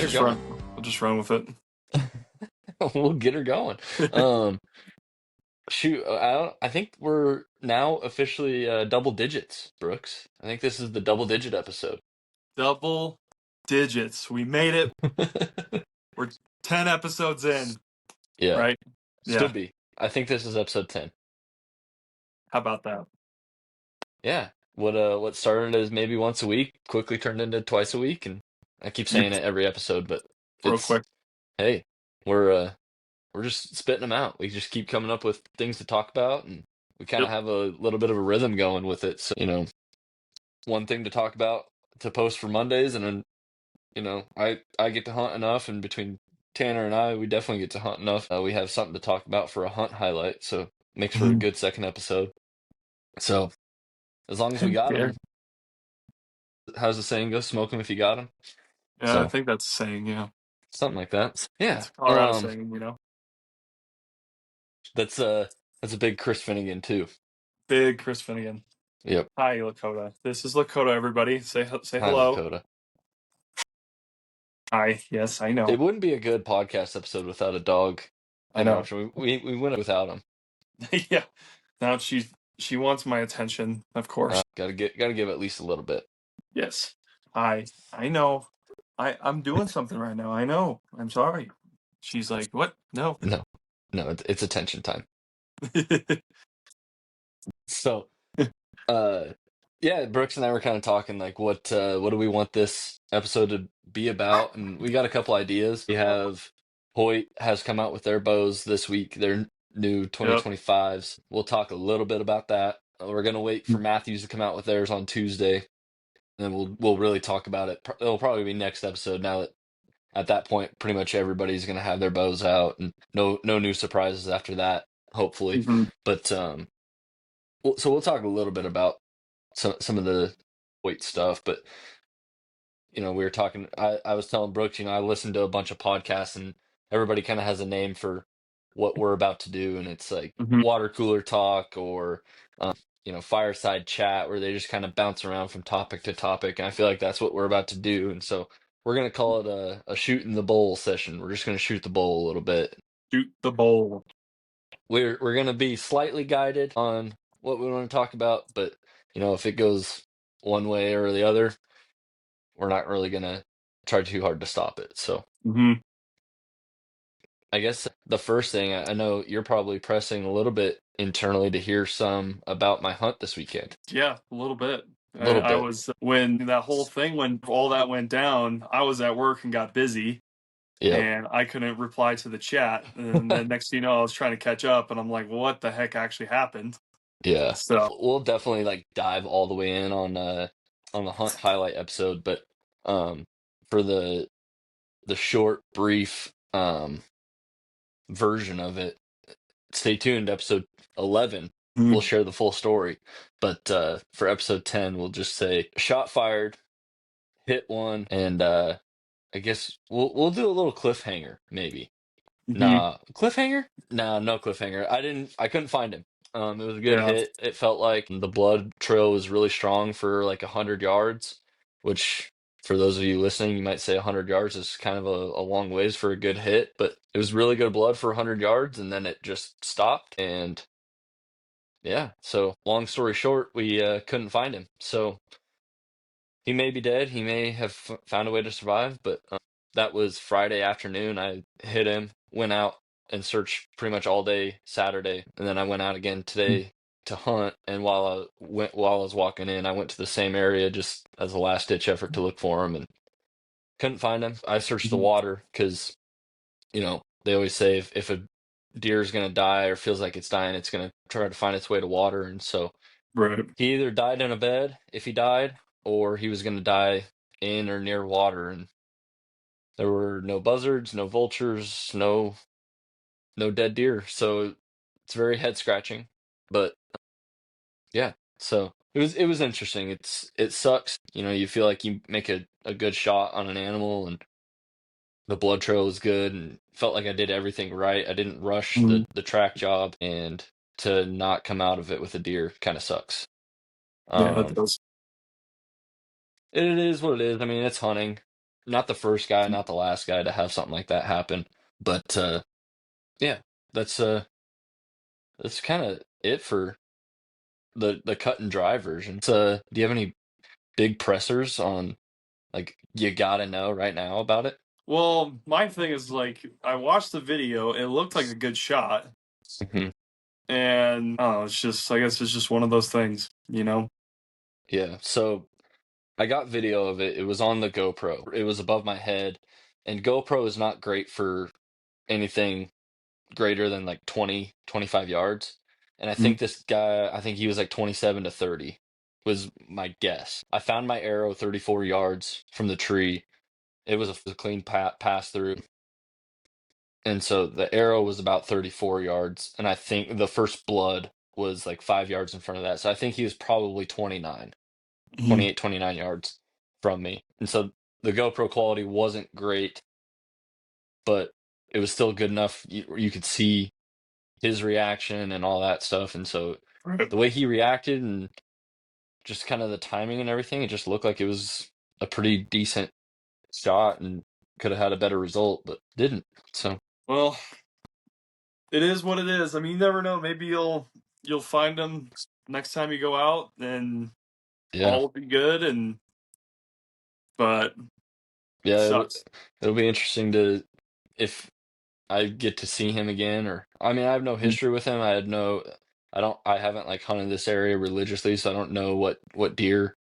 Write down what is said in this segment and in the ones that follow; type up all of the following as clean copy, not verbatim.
get her going. We'll just run with it. We'll get her going. Shoot, I think we're now officially double digits, Brooks. I think this is the double digit episode. Double digits. We made it. We're 10 episodes in. Yeah. Right? Should be. I think this is episode 10. How about that? Yeah. What started as maybe once a week quickly turned into twice a week, and I keep saying it every episode, but Real quick. Hey, we're just spitting them out. We just keep coming up with things to talk about, and we kind of have a little bit of a rhythm going with it. So, one thing to talk about to post for Mondays, and then, I get to hunt enough, and between Tanner and I, we definitely get to hunt enough. We have something to talk about for a hunt highlight, so makes for a good second episode. So, as long as we got them, how's the saying go? Smoke them if you got them. Yeah, So, I think that's a saying. Yeah, something like that. Yeah, it's a Colorado saying. That's a big Chris Finnegan too. Big Chris Finnegan. Yep. Hi, Lakota. This is Lakota. Everybody, say Hi, hello. Lakota. Hi. Yes, I know. It wouldn't be a good podcast episode without a dog. I know. We went without him. Yeah. Now she wants my attention, of course. Gotta give at least a little bit. Yes. I know. I'm doing something right now. I know. I'm sorry. She's like, what? No. No, it's attention time. So, yeah, Brooks and I were kind of talking like, what do we want this episode to be about? And we got a couple ideas. We have Hoyt has come out with their bows this week, their new 2025s. We'll talk a little bit about that. We're gonna wait for Matthews to come out with theirs on Tuesday, and then we'll really talk about it. It'll probably be next episode. Now that at that point, pretty much everybody's gonna have their bows out, and no new surprises after that, hopefully. But so we'll talk a little bit about some of the weight stuff, but we were talking. I was telling Brooks, I listened to a bunch of podcasts, and everybody kind of has a name for what we're about to do, and it's like water cooler talk or fireside chat, where they just kind of bounce around from topic to topic, and I feel like that's what we're about to do, and so we're gonna call it a shooting the bowl session. We're just gonna shoot the bowl a little bit. Shoot the bowl. We're gonna be slightly guided on what we want to talk about, but if it goes one way or the other, we're not really gonna try too hard to stop it. So I guess the first thing, I know you're probably pressing a little bit internally to hear some about my hunt this weekend. Yeah, a little bit. I was, when that whole thing, when all that went down, I was at work and got busy. Yeah. And I couldn't reply to the chat. And then next thing you know, I was trying to catch up, and I'm like, well, what the heck actually happened? Yeah. So we'll definitely dive all the way in on the hunt highlight episode, but for the short, brief version of it, stay tuned. Episode 11, we'll share the full story. But for episode 10, we'll just say shot fired, hit one, and I guess we'll do a little cliffhanger, maybe. Nah, cliffhanger? Nah, no cliffhanger. I couldn't find him. It was a good hit. It felt like the blood trail was really strong for like 100 yards, which for those of you listening, you might say 100 yards is kind of a long ways for a good hit, but it was really good blood for 100 yards, and then it just stopped. And yeah, so long story short, we couldn't find him. So he may be dead. He may have found a way to survive, but that was Friday afternoon. I hit him, went out and searched pretty much all day Saturday, and then I went out again today to hunt. And while I was walking in, I went to the same area just as a last ditch effort to look for him, and couldn't find him. I searched the water because they always say if a deer is gonna die or feels like it's dying, it's gonna try to find its way to water. And so he either died in a bed if he died, or he was gonna die in or near water. And there were no buzzards, no vultures, no dead deer. So it's very head scratching. But yeah, so it was interesting. It sucks. You feel like you make a good shot on an animal, and the blood trail was good, and felt like I did everything right. I didn't rush the track job, and to not come out of it with a deer kind of sucks. Yeah, that does. It is what it is. I mean, it's hunting. not the first guy, not the last guy to have something like that happen. But yeah, that's that's kind of it for the cut and dry version. Do you have any big pressers on like you gotta know right now about it? Well, my thing is like I watched the video. It looked like a good shot, Mhm. and I don't know. It's just I guess it's just one of those things, you know. Yeah. So I got video of it. It was on the GoPro. It was above my head, and GoPro is not great for anything greater than like 20, 25 yards. And I Mm. think this guy, I think he was like 27 to 30 was my guess. I found my arrow 34 yards from the tree. It was a clean pass through. And so the arrow was about 34 yards. And I think the first blood was like 5 yards in front of that. So I think he was probably 29, Mhm. 28, 29 yards from me. And so the GoPro quality wasn't great, but it was still good enough. You could see his reaction and all that stuff. And so Right. the way he reacted and just kind of the timing and everything, it just looked like it was a pretty decent shot and could have had a better result, but didn't. So Well, it is what it is. I mean, you never know. Maybe you'll find them next time you go out, and yeah, all will be good. And but yeah, sucks. it'll be interesting to if I get to see him again. Or I mean, I have no Mhm. history with him. I haven't like hunted this area religiously, so I don't know what deer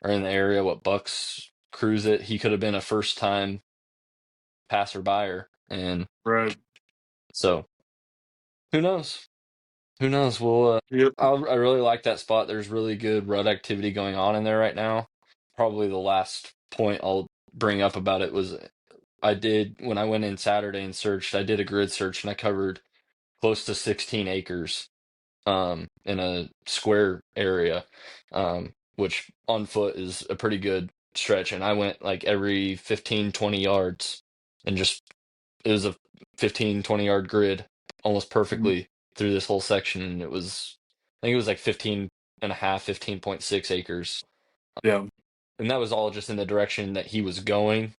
are in the area, what bucks cruise it. He could have been a first time passerby, and Right. so who knows? Who knows? Well, Yep. I really like that spot. There's really good rut activity going on in there right now. Probably the last point I'll bring up about it was I did when I went in Saturday and searched. I did a grid search and I covered close to 16 acres in a square area, which on foot is a pretty good stretch. And I went like every 15, 20 yards and just it was a 15, 20 yard grid almost Mhm. perfectly through this whole section. And I think it was like 15 and a half, 15.6 acres. Yeah. And that was all just in the direction that he was going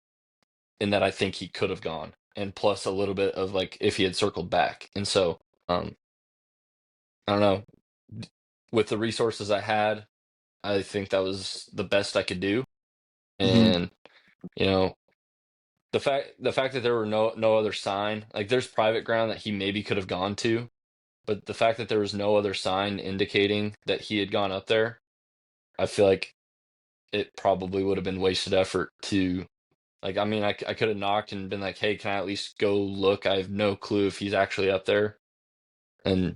and that I think he could have gone. And plus a little bit of like if he had circled back. And so, um, I don't know, with the resources I had, I think that was the best I could do. Hmm. And, you know, the fact that there were no other sign, like there's private ground that he maybe could have gone to. But the fact that there was no other sign indicating that he had gone up there, I feel like it probably would have been wasted effort to, like, I mean, I could have knocked and been like, hey, can I at least go look? I have no clue if he's actually up there. And,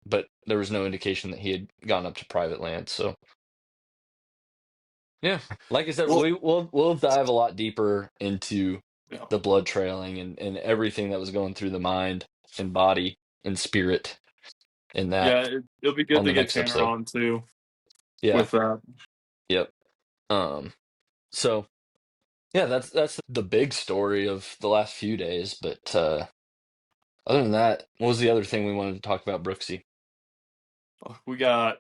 but there was no indication that he had gone up to private land. So, yeah, like I said, Well, we'll dive a lot deeper into yeah. the blood trailing and everything that was going through the mind and body and spirit in that Yeah, it'll be good on to the get next Tanner episode. on too Yeah. with that. Yep. Um, so yeah, that's the big story of the last few days. But other than that, what was the other thing we wanted to talk about, Brooksy? We got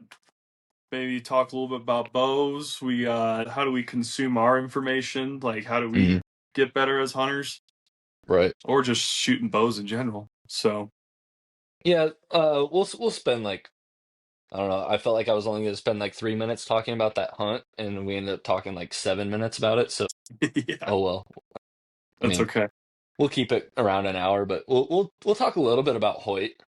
maybe talk a little bit about bows. We got how do we consume our information? Like how do Mhm. we get better as hunters, Right. or just shooting bows in general. So Yeah. We'll spend like I don't know. I felt like I was only going to spend like 3 minutes talking about that hunt, and we ended up talking like 7 minutes about it. So yeah, oh well. I that's mean, okay. we'll keep it around an hour, but we'll talk a little bit about Hoyt.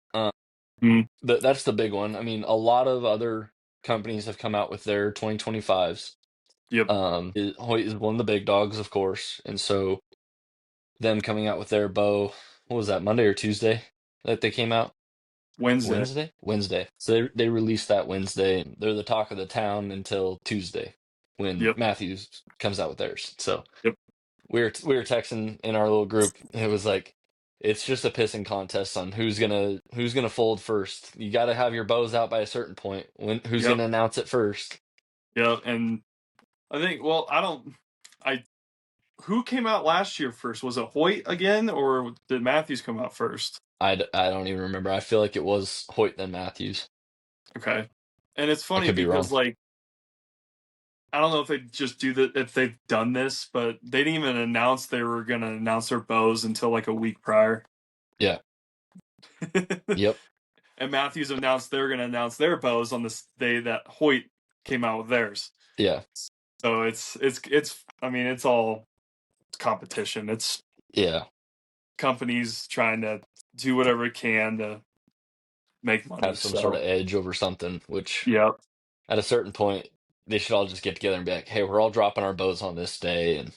Mm, That's the big one. I mean, a lot of other companies have come out with their 2025s. yep, Hoyt is one of the big dogs, of course, and so them coming out with their bow, what was that, Monday or Tuesday that they came out? Wednesday. Wednesday? Wednesday. So they released that Wednesday. They're the talk of the town until Tuesday when Yep, Matthews comes out with theirs. So yep, we were texting in our little group. It was like it's just a pissing contest on who's gonna fold first. You got to have your bows out by a certain point. Who's yep, gonna announce it first? yep. And I think well, I don't. I who came out last year first? Was it Hoyt again, or did Matthews come out first? I don't even remember. I feel like it was Hoyt then Matthews. Okay. And it's I funny could be wrong. because like I don't know if they just do that, if they've done this, but they didn't even announce they were going to announce their bows until like a week prior. Yeah. Yep. And Matthews announced they were going to announce their bows on this day that Hoyt came out with theirs. Yeah. So it's I mean, it's all competition. It's Yeah. companies trying to do whatever it can to make money. Have some sort of edge over something, which Yep. at a certain point they should all just get together and be like, hey, we're all dropping our bows on this day, and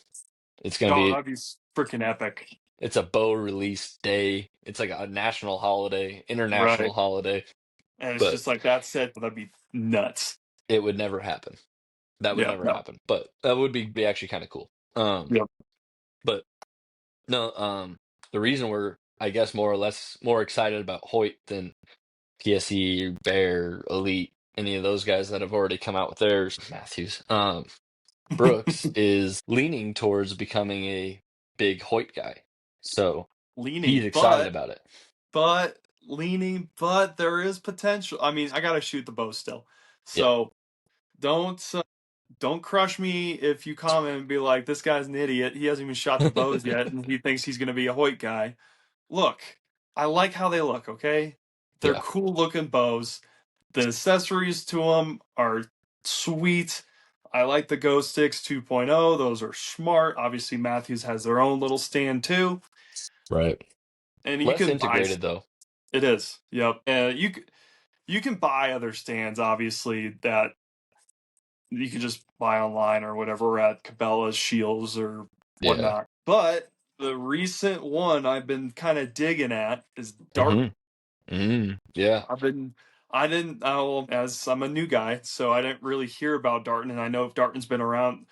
it's gonna Oh, be that'd be freaking epic. it's a bow release day. It's like a national holiday, international Right. holiday, And it's but just like that said, that'd be nuts. it would never happen. That would Yeah, never no. happen. But that would be actually kind of cool. Yep. But no, the reason we're, I guess, more or less more excited about Hoyt than PSE, Bear, Elite, any of those guys that have already come out with theirs, Matthews, Brooks is leaning towards becoming a big Hoyt guy. So he's Leaning, excited about it. but leaning, but there is potential. I mean, I gotta shoot the bow still. Yeah. So don't crush me if you comment and be like, this guy's an idiot. He hasn't even shot the bows yet, and he thinks he's gonna be a Hoyt guy. Look, I like how they look, okay? They're Yeah. cool looking bows. The accessories to them are sweet. I like the Ghost Sticks 2.0. Those are smart. Obviously, Matthews has their own little stand too. Right. And you Less can buy integrated though. it is. Yep. And you can buy other stands, obviously, that you can just buy online or whatever at Cabela's, Shields, or Yeah. whatnot. But the recent one I've been kind of digging at is Darton. Yeah. I didn't, as I'm a new guy, so I didn't really hear about Darton, and I know if Darton's been around.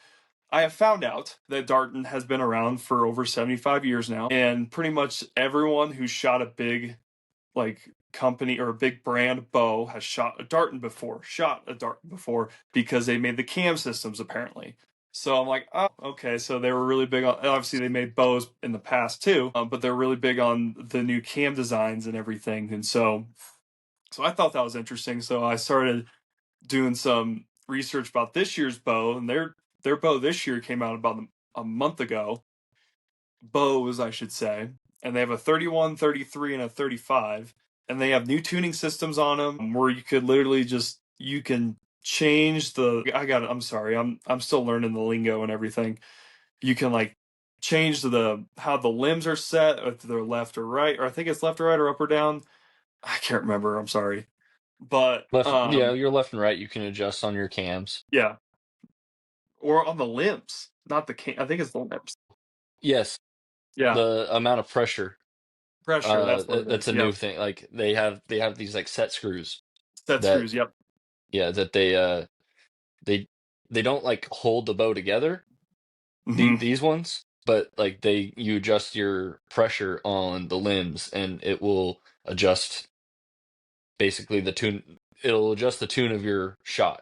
I have found out that Darton has been around for over 75 years now, and pretty much everyone who shot a big, like, company or a big brand bow has shot a Darton before because they made the cam systems apparently. So I'm like, oh, okay. So they were really big on. Obviously, they made bows in the past too, but they're really big on the new cam designs and everything. And so I thought that was interesting. So I started doing some research about this year's bow, and their bow this year came out about a month ago. Bows, I should say, and they have a 31, 33, and a 35, and they have new tuning systems on them where you could literally just you can change the. I got it. I'm sorry. I'm still learning the lingo and everything. You can like change the how the limbs are set, if they're left or right, or I think it's left or right or up or down. I can't remember. I'm sorry. But Left, yeah, your left and right you can adjust on your cams. yeah, or on the limbs, not the can. I think it's the limbs. Yes, Yeah, the amount of pressure. pressure. That's what it That's is. a new Yep, thing. Like they have these like set screws set that screws. Yep. yeah, that they they don't like hold the bow together, Hmm. these ones, but like you adjust your pressure on the limbs and it will adjust basically the tune it'll adjust the tune of your shot.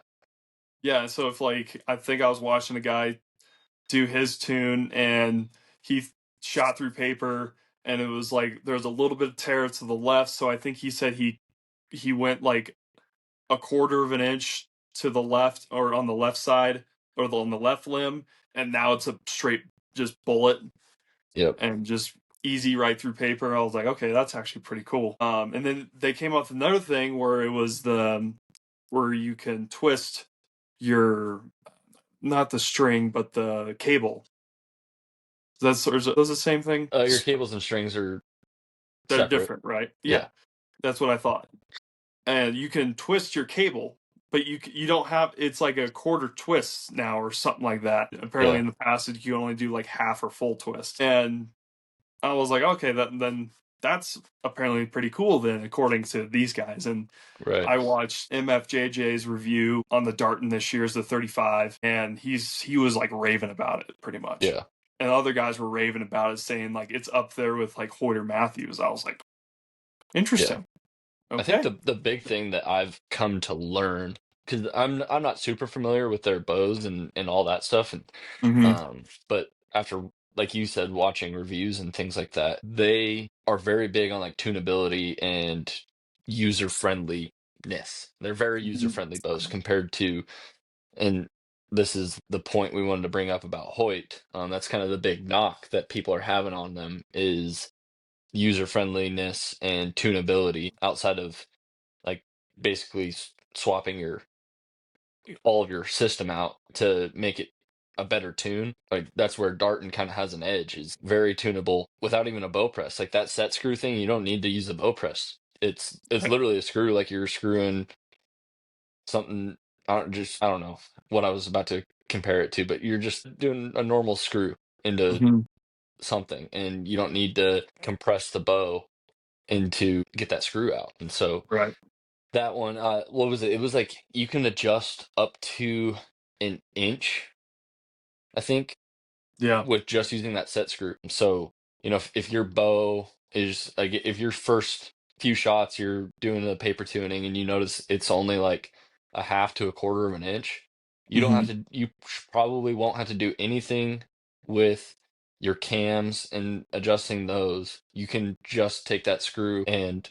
Yeah. So if like I think I was watching a guy do his tune and he shot through paper and it was like there was a little bit of tear to the left. So I think he said he went like a quarter of an inch to the left or on the left side or on the left limb, and now it's a straight just bullet Yep. and just easy right through paper. I was like, okay, that's actually pretty cool. And then they came up with another thing where it was the where you can twist your not the string but the cable. That's or is those the same thing? Your cables and strings are They're separate. different, right? Yeah, Yeah. that's what I thought. And you can twist your cable, but you don't have it's like a quarter twist now or something like that. Apparently, Yeah. in the past, you can only do like half or full twist. And I was like, okay, then that's apparently pretty cool then, according to these guys. And Right. I watched MFJJ's review on the Darton this year's the 35, and he was like raving about it pretty much. Yeah. And other guys were raving about it, saying like it's up there with like Hoyt Matthews. I was like, Yeah. interesting. I think Okay. the big thing that I've come to learn, because I'm not super familiar with their bows and all that stuff, and Mm-hmm. but after like you said, watching reviews and things like that, they are very big on like tunability and user friendliness. They're very user friendly bows compared to, and this is the point we wanted to bring up about Hoyt. That's kind of the big knock that people are having on them is user friendliness and tunability outside of like basically swapping your all of your system out to make it a better tune. Like that's where Darton kind of has an edge, is very tunable without even a bow press. Like that set screw thing, you don't need to use a bow press. It's Right. literally a screw like you're screwing something. I don't know what I was about to compare it to, but you're just doing a normal screw into Mhm. something, and you don't need to compress the bow into get that screw out. And so Right. that one, what was it? It was like you can adjust up to an inch, I think, Yeah. with just using that set screw. So, if your bow is like, if your first few shots you're doing the paper tuning and you notice it's only like a half to a quarter of an inch, Mhm. you probably won't have to do anything with your cams and adjusting those. You can just take that screw and,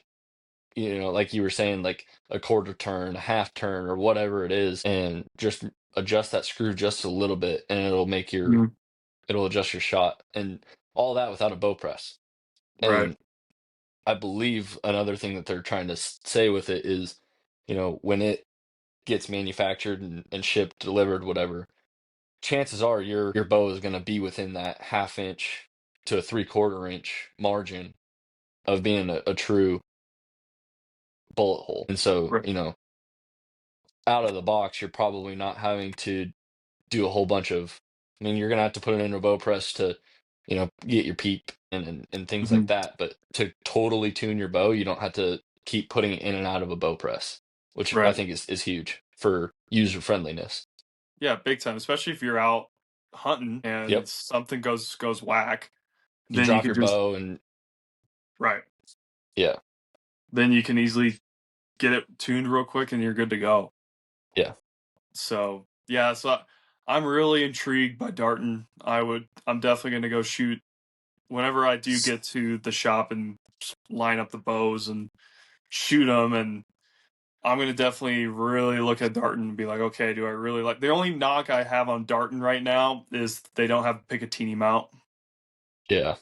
like you were saying, like a quarter turn, a half turn, or whatever it is, and just adjust that screw just a little bit, and Mhm. it'll adjust your shot, and all that without a bow press. Right. And I believe another thing that they're trying to say with it is, when it gets manufactured and shipped, delivered, whatever, chances are your bow is going to be within that half inch to a three-quarter inch margin of being a true bullet hole. And so, Right. out of the box, you're probably not having to do a whole bunch of. I mean, you're gonna have to put it in a bow press to, get your peep and things like Mhm. that. But to totally tune your bow, you don't have to keep putting it in and out of a bow press, which I Right. think is huge for user friendliness. Yeah, big time, especially if you're out hunting and Yep. something goes whack, You then you drop can your just bow and right. yeah, Then you can easily get it tuned real quick and you're good to go. yeah, So, yeah, I'm really intrigued by Darton. I'm definitely going to go shoot whenever I do get to the shop and line up the bows and shoot them. And I'm going to definitely really look at Darton and be like, okay, do I really like the only knock I have on Darton right now is they don't have Picatinny mount, yeah,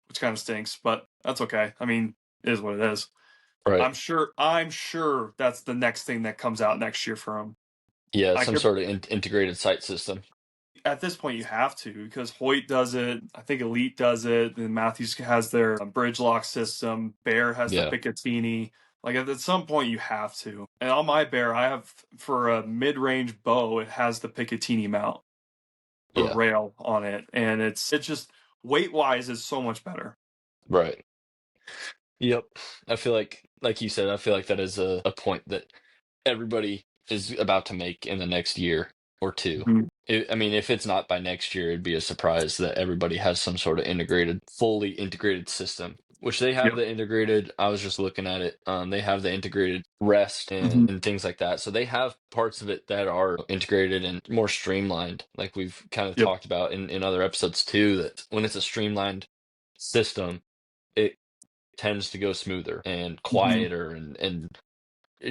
which kind of stinks, but that's okay. I mean, it is what it is. right. I'm sure that's the next thing that comes out next year for him. Yeah, I some could sort of integrated sight system. At this point you have to because Hoyt does it. I think Elite does it. Then Matthews has their bridge lock system. Bear has the Yeah, Picatinny. Like at some point you have to. And on my Bear, I have for a mid-range bow, it has the Picatinny mount or yeah, rail on it, and it's just weight-wise is so much better. right. Yep. I feel like you said, I feel like that is a point that everybody is about to make in the next year or two. Mhm. I mean, if it's not by next year, it'd be a surprise that everybody has some sort of fully integrated system, which they have Yep. the integrated. I was just looking at it. They have the integrated rest Mhm. and things like that. So they have parts of it that are integrated and more streamlined, like we've kind of Yep. talked about in other episodes too, that when it's a streamlined system, it tends to go smoother and Mhm. quieter and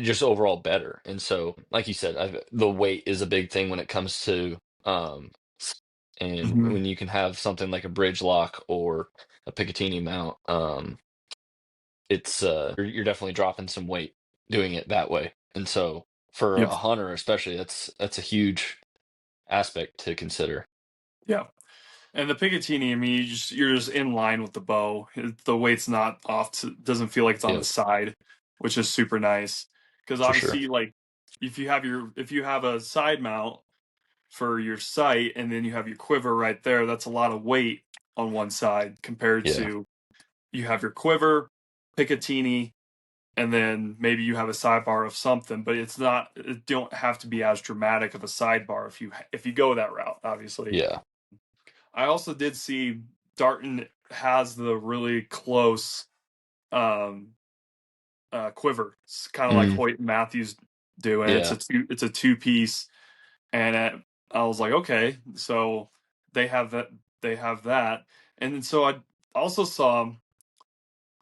just overall better. And so, like you said, the weight is a big thing when it comes to um and Mhm. when you can have something like a bridge lock or a Picatinny mount, it's you're definitely dropping some weight doing it that way. And so for Yep. a hunter especially, that's a huge aspect to consider. Yeah. And the Picatinny, I mean, you're just in line with the bow. The weight's not off. Doesn't feel like it's on the Yep, side, which is super nice. Because for sure. obviously, like if you have a side mount for your sight, and then you have your quiver right there, that's a lot of weight on one side compared Yeah, to you have your quiver, Picatinny, and then maybe you have a sidebar of something. But it's not. It don't have to be as dramatic of a sidebar if you go that route. Obviously, yeah. I also did see Darton has the really close um, quiver. It's kind of like Mm, Hoyt and Matthews do, and yeah. it's a two piece. And I was like, okay, so they have that. They have that, and then so I also saw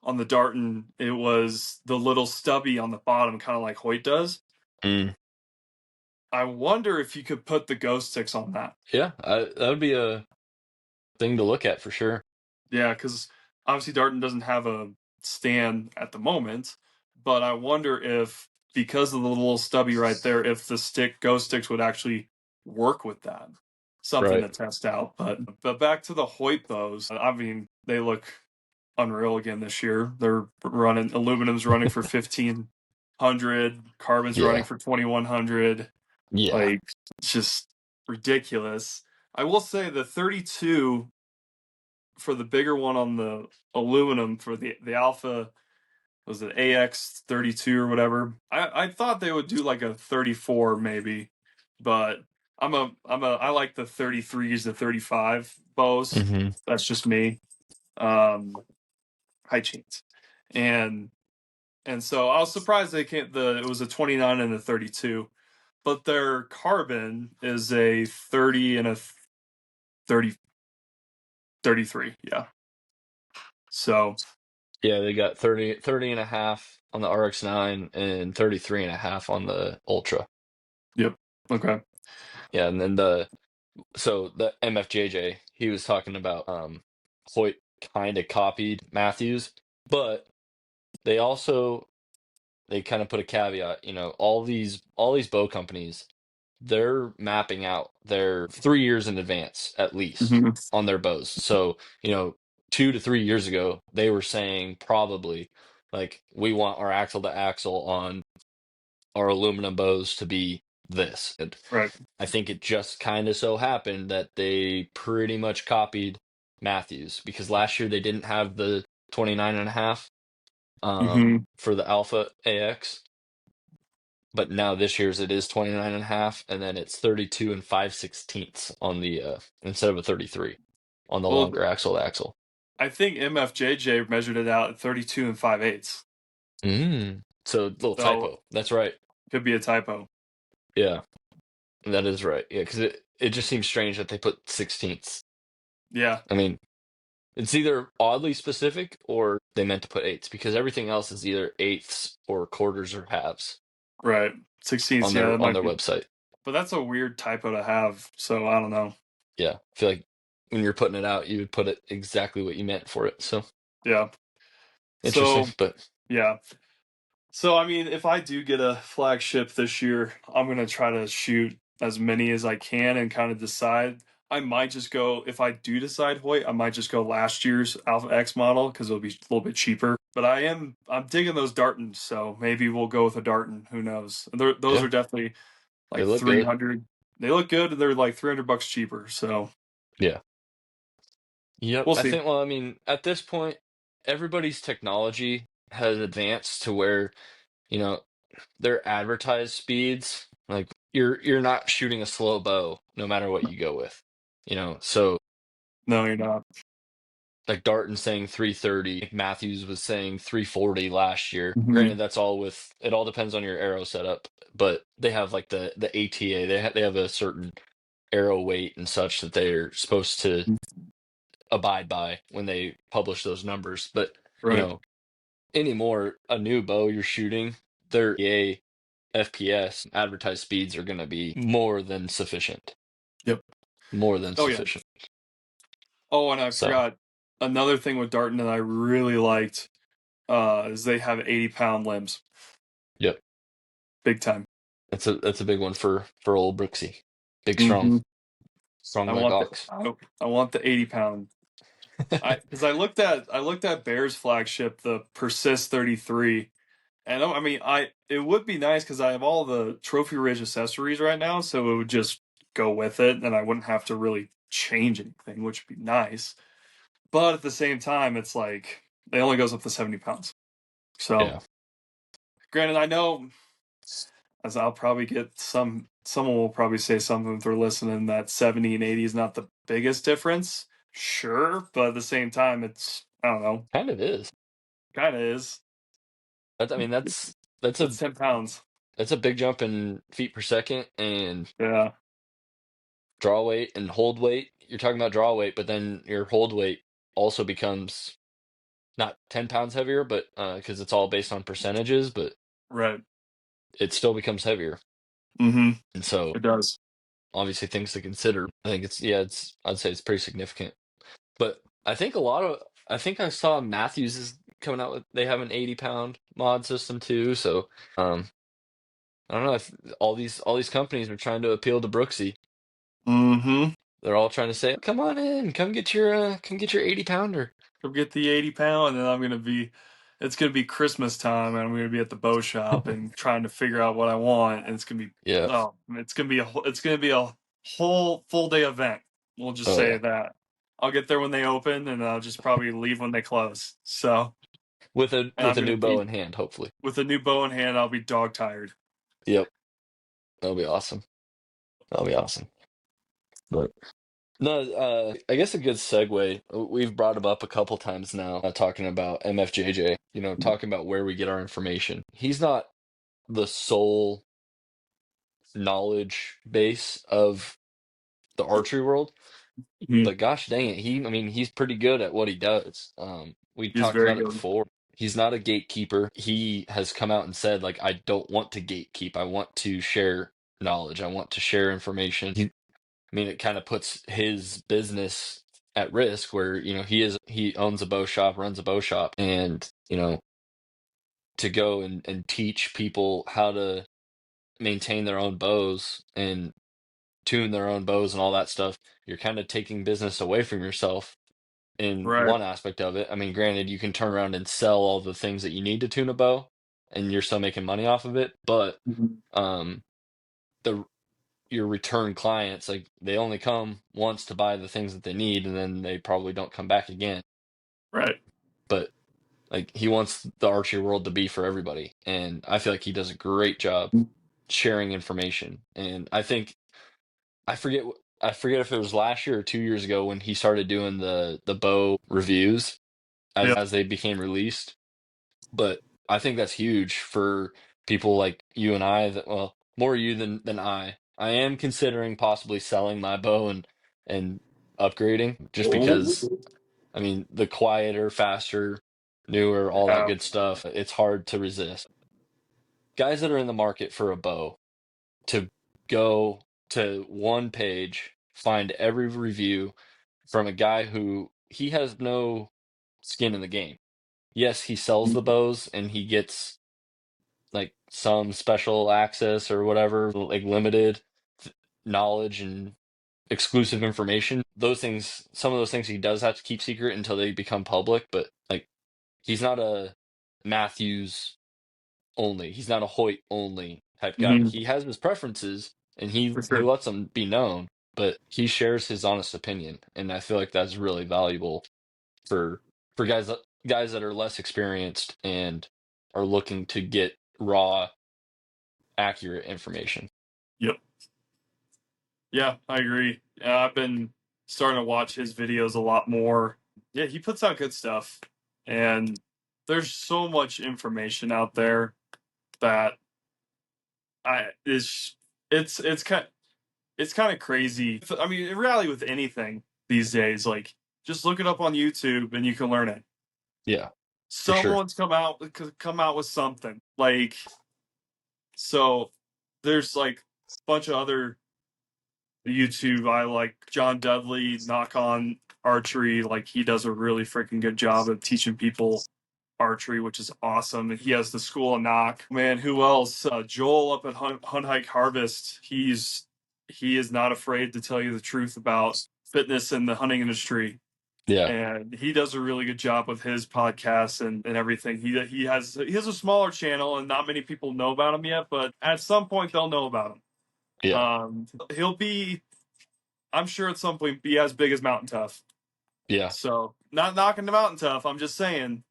on the Darton it was the little stubby on the bottom, kind of like Hoyt does. Mm. I wonder if you could put the ghost sticks on that. Yeah, that would be a thing to look at for sure. Yeah, because obviously Darton doesn't have a stand at the moment, but I wonder if, because of the little stubby right there, if the ghost sticks would actually work with that. Something to Right. test out. But back to the Hoyt bows. I mean, they look unreal again this year. They're running aluminum's running for 1,500, carbon's running Yeah. for 2,100. Yeah. Like, it's just ridiculous. I will say the 32 for the bigger one on the aluminum for the Alpha, was it AX 32 or whatever. I thought they would do like a 34 maybe, but I like the 33s to 35 bows. Hmm. That's just me. Um, high chains, and so I was surprised it was a 29 and a 32, but their carbon is a 30 and a 30 33. Yeah, so Yeah, they got 30 and a half on the RX-9 and 33 and a half on the Ultra. yep, okay. Yeah, and then so the MFJJ, he was talking about Hoyt kind of copied Matthews, but they also they kind of put a caveat, all these bow companies, they're mapping out their 3 years in advance at least Hmm. on their bows. So, 2 to 3 years ago, they were saying probably like we want our axle to axle on our aluminum bows to be this. And Right. I think it just kind of so happened that they pretty much copied Matthews because last year they didn't have the 29 and a half Hmm. for the Alpha AX. But now this year's it is 29 and a half, and then it's 32 and 5/16 on the instead of a 33 on the Well, longer axle to axle. I think MFJJ measured it out at 32 and 5/8. So a little So typo. That's right. could be a typo. Yeah, that is right. Yeah, because it just seems strange that they put 16ths. Yeah, I mean, it's either oddly specific or they meant to put eighths because everything else is either eighths or quarters or halves right. 16th. on Yeah, that their might be. website. But that's a weird typo to have. So I don't know. Yeah, I feel like when you're putting it out, you would put it exactly what you meant for it. So Yeah. interesting, So but yeah. So I mean, if I do get a flagship this year, I'm gonna try to shoot as many as I can and kind of decide. I might just go, if I do decide Hoyt, I might just go last year's Alpha X model because it'll be a little bit cheaper. But I'm digging those Dartons, so maybe we'll go with a Darton. Who knows? Those yeah, are definitely they like look good. 300. They look good. They're like $300 cheaper. So Yeah. Yep. we'll I see. think, well, I mean, at this point, everybody's technology has advanced to where, you know, their advertised speeds, like you're not shooting a slow bow no matter what you go with. So No, you're not. like Darton saying 330, Matthews was saying 340 last year. Hmm. Granted, that's all with it all depends on your arrow setup, but they have like the ATA, they have a certain arrow weight and such that they're supposed to abide by when they publish those numbers. But you Right. know, anymore, a new bow you're shooting, their EA FPS advertised speeds are going to be more than sufficient. Yep. More than Oh yeah. sufficient. Oh, and I So, forgot another thing with Darton that I really liked is they have 80-pound limbs, yep, big time. that's a big one for old Brooksy. Big, strong, Hmm. strong I like want the ox. I want the 80-pound. I looked at Bears flagship, the Persist 33, and I mean it would be nice because I have all the Trophy Ridge accessories right now, so it would just go with it, and I wouldn't have to really change anything, which would be nice. But at the same time, it's like it only goes up to 70 pounds. So Yeah, granted, I know, as I'll probably get someone will probably say something if they're listening, that 70 and 80 is not the biggest difference. Sure, but at the same time, it's, I don't know, kind of is. kind of is. I mean, that's That's a 10 pounds. that's a big jump in feet per second and Yeah, draw weight and hold weight. You're talking about draw weight, but then your hold weight also becomes not 10 pounds heavier, but because it's all based on percentages, but right. it still becomes heavier. Mm-hmm. And so It does. obviously things to consider. I think I'd say it's pretty significant. But I think I saw Matthews is coming out with, they have an 80-pound mod system too. So um I don't know if all these companies are trying to appeal to Brooksy. Mm-hmm. They're all trying to say, "Come on in, come get your 80-pounder." Go get the 80 pound, and it's gonna be Christmas time, and I'm gonna be at the bow shop and trying to figure out what I want, and Yeah. it's gonna be a whole full day event. We'll just Oh say yeah. that. I'll get there when they open, and I'll just probably leave when they close. So, and With I'm a gonna new bow be in hand, hopefully. with a new bow in hand. I'll be dog tired. Yep. That'll be awesome. That'll be awesome. But no, I guess a good segue. We've brought him up a couple times now, talking about MFJJ. You know, talking about where we get our information. He's not the sole knowledge base of the archery world, Mhm. but gosh dang it, I mean, he's pretty good at what he does. We He's talked very about it good. before. He's not a gatekeeper. He has come out and said, like, I don't want to gatekeep. I want to share knowledge. I want to share information. I mean, it kind of puts his business at risk where, you know, he owns a bow shop, runs a bow shop, and, you know, to go and teach people how to maintain their own bows and tune their own bows and all that stuff, you're kind of taking business away from yourself in Right. one aspect of it. I mean, granted, you can turn around and sell all the things that you need to tune a bow and you're still making money off of it, but Mhm. um the your return clients, like, they only come once to buy the things that they need and then they probably don't come back again. Right. But like, he wants the archery world to be for everybody, and I feel like he does a great job sharing information. And I think I forget if it was last year or 2 years ago when he started doing the bow reviews Yeah. as they became released. But I think that's huge for people like you and I, that, well, more you than I. I am considering possibly selling my bow and upgrading, just because, Oh. I mean, the quieter, faster, newer, all that Yeah. good stuff, it's hard to resist. Guys that are in the market for a bow, to go to one page, find every review from a guy who he has no skin in the game. Yes, he sells the bows and he gets like some special access or whatever, like limited knowledge and exclusive information. Those things, some of those things he does have to keep secret until they become public, but like, he's not a Matthews only. He's not a Hoyt only type guy. Mhm. He has his preferences and For he sure. lets them be known, but he shares his honest opinion, and I feel like that's really valuable for guys that are less experienced and are looking to get raw, accurate information. Yep. Yeah, I agree. I've been starting to watch his videos a lot more. Yeah, he puts out good stuff, and there's so much information out there that I is it's kind of crazy. I mean, really, with anything these days, like, just look it up on YouTube and you can learn it. Yeah, for sure. Someone's come out with something like, so. There's like a bunch of other YouTube. I like John Dudley, Knock on Archery. Like, he does a really freaking good job of teaching people archery, which is awesome. And he has the School of Knock. Man, who else? Joel up at Hunt Hike Harvest. He is not afraid to tell you the truth about fitness in the hunting industry. Yeah, And he does a really good job with his podcasts and everything. He has a smaller channel and not many people know about him yet, but at some point they'll know about him. yeah, He'll be, I'm sure at some point, be as big as Mountain Tough. yeah, So, not knocking the Mountain Tough. I'm just saying,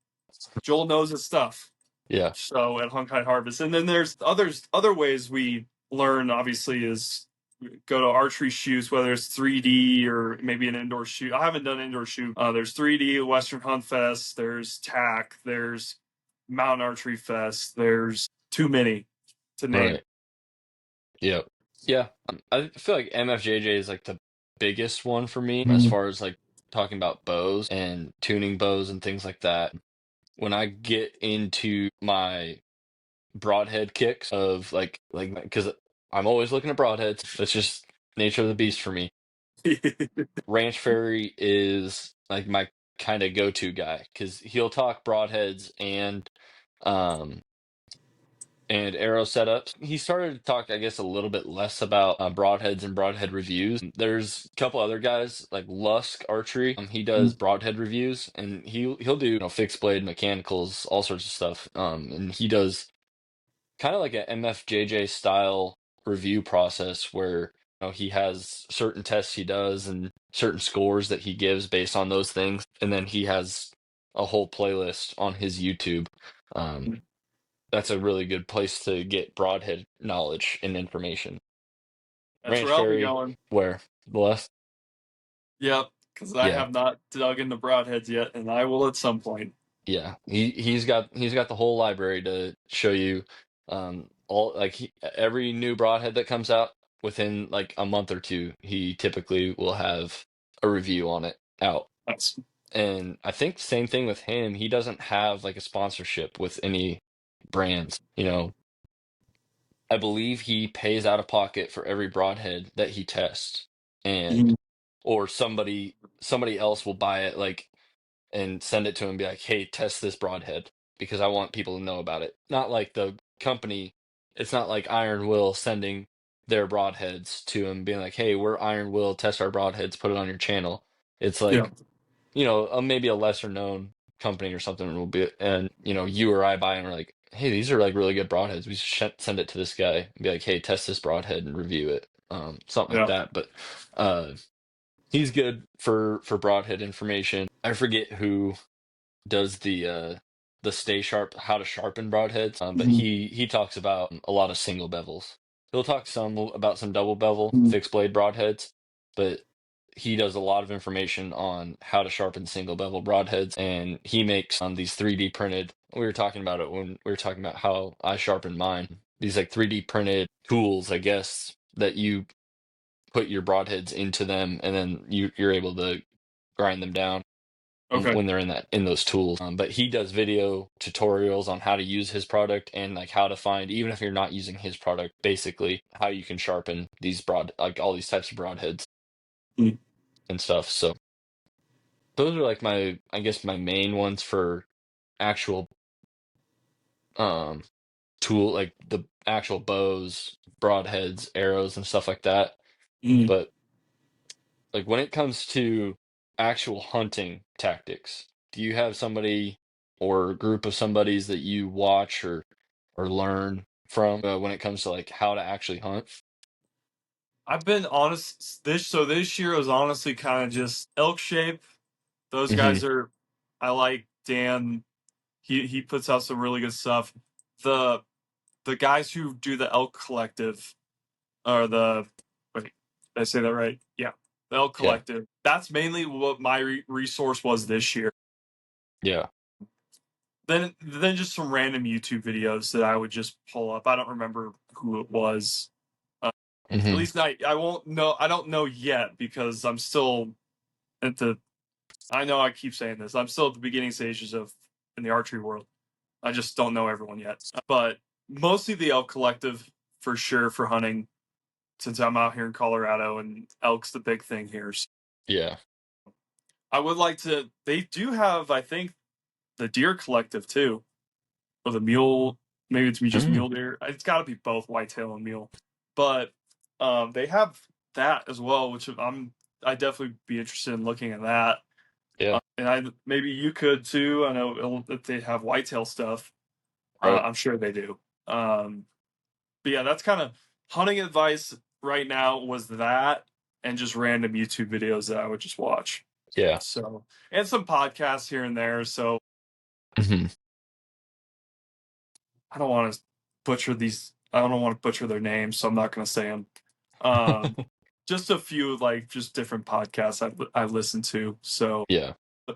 Joel knows his stuff. yeah, So at Hunkai Harvest, and then there's other ways we learn. Obviously, is go to archery shoots, whether it's 3D or maybe an indoor shoot. I haven't done indoor shoot. There's 3D Western Hunt Fest. There's TAC. There's Mountain Archery Fest. There's too many to name. right. Yeah, yeah. I feel like MFJJ is like the biggest one for me as Mhm. far as like talking about bows and tuning bows and things like that. When I get into my broadhead kicks of like because I'm always looking at broadheads. That's just nature of the beast for me. Ranch Fairy is like my kind of go-to guy because he'll talk broadheads um and arrow setups. He started to talk, I guess, a little bit less about broadheads and broadhead reviews. There's a couple other guys like Lusk Archery. He does broadhead reviews, and he'll do fixed blade mechanicals, all sorts of stuff. And he does kind of like a MFJJ style review process where he has certain tests he does and certain scores that he gives based on those things, and then he has a whole playlist on his YouTube. Um, that's a really good place to get broadhead knowledge and information. That's Ranch where I'll be Fairy, going. where the less, Yep, because I yeah, have not dug into broadheads yet, and I will at some point. yeah. He's got the whole library to show you. All like every new broadhead that comes out within like a month or two, he typically will have a review on it out. That's And I think same thing with him. He doesn't have like a sponsorship with any brands. I believe he pays out of pocket for every broadhead that he tests, and or somebody else will buy it like and send it to him and be like, "Hey, test this broadhead because I want people to know about it." Not like the company. It's not like Iron Will sending their broadheads to him, being like, "Hey, we're Iron Will. Test our broadheads. Put it on your channel." It's yeah, like maybe a lesser known company or something will be, and you or I buy and we're like, hey, these are like really good broadheads. We should send it to this guy and be like, hey, test this broadhead and review it, something like yeah. that. But uh, he's good for broadhead information. I forget who does the stay sharp, how to sharpen broadheads, but he talks about a lot of single bevels. He'll talk some about some double bevel fixed blade broadheads, but he does a lot of information on how to sharpen single bevel broadheads, and he makes these 3D printed. We were talking about it when we were talking about how I sharpen mine. These like 3D printed tools, I guess, that you put your broadheads into them, and then you're able to grind them down Okay, when they're in those tools. But he does video tutorials on how to use his product and like how to find, even if you're not using his product, basically how you can sharpen these like all these types of broadheads and stuff. So those are like I guess my main ones for actual um tool, like the actual bows, broadheads, arrows, and stuff like that. But like when it comes to actual hunting tactics, do you have somebody or a group of somebodies that you watch or learn from when it comes to like how to actually hunt? I've been honest. This year was honestly kind of just elk shape. Those Hmm. guys are. I like Dan. He puts out some really good stuff. The the guys who do the elk collective or the wait, did I say that right? Yeah, the elk Yeah. collective. That's mainly what my resource was this year. Yeah. Then just some random YouTube videos that I would just pull up. I don't remember who it was. At Hmm. least I won't know. I don't know yet because I'm still at the. I know I keep saying this. I'm still at the beginning stages of in the archery world. I just don't know everyone yet. But mostly the elk collective for sure for hunting, since I'm out here in Colorado and elk's the big thing here. So Yeah. I would like to. They do have, I think, the deer collective too, or the mule. Maybe it's just Mm. mule deer. It's got to be both whitetail and mule, but they have that as well, which I definitely be interested in looking at that. Yeah. And I maybe you could too. I know that they have whitetail stuff. Right. I'm sure they do. But yeah, that's kind of hunting advice right now was that, and just random YouTube videos that I would just watch. Yeah. So and some podcasts here and there. So Hmm. I don't want to butcher these. I don't want to butcher their names, so I'm not going to say them. Um, just a few like just different podcasts I've listened to. So Yeah.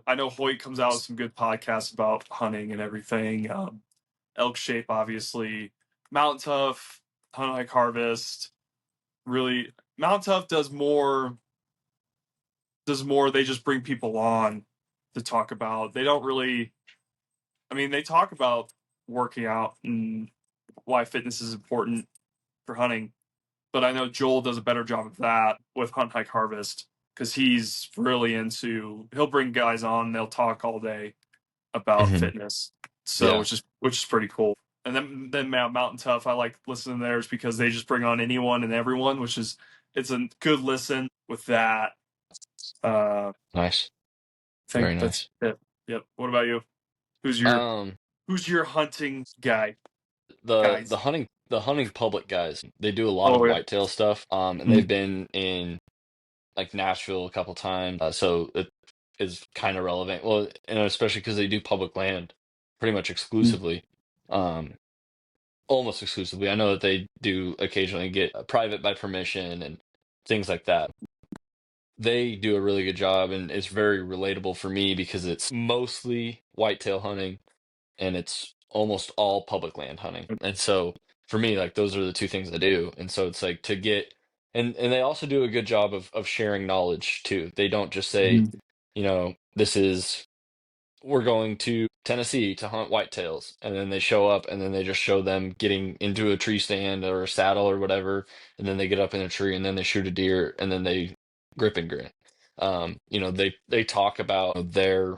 I know Hoyt comes out with some good podcasts about hunting and everything. Elk Shape, obviously. Mountain Tough, Hunt Hike Harvest. Really, Mountain Tough does more. Does more. They just bring people on to talk about. They don't really. I mean, they talk about working out and why fitness is important for hunting. but I know Joel does a better job of that with Hunt Hike Harvest because he's really into. He'll bring guys on, they'll talk all day about Hmm. fitness, so Yeah. which is pretty cool. And then Mountain Tough, I like listening to theirs because they just bring on anyone and everyone, which is it's a good listen with that. I Nice. think Very that's nice. it. Yep. What about you? Who's your Um, who's your hunting guy? the Guys. hunting public guys, they do a lot of Oh yeah. whitetail stuff. And Mhm. they've been in like Nashville a couple times, so it is kind of relevant. Well, and especially because they do public land pretty much exclusively, um, almost exclusively. I know that they do occasionally get private by permission and things like that. They do a really good job, and it's very relatable for me because it's mostly whitetail hunting and it's almost all public land hunting. And so for me, like those are the two things I do. And so it's like to get and they also do a good job of sharing knowledge too. They don't just say, Mhm. this is we're going to Tennessee to hunt whitetails, and then they show up and then they just show them getting into a tree stand or a saddle or whatever, and then they get up in a tree and then they shoot a deer and then they grip and grin. They talk about their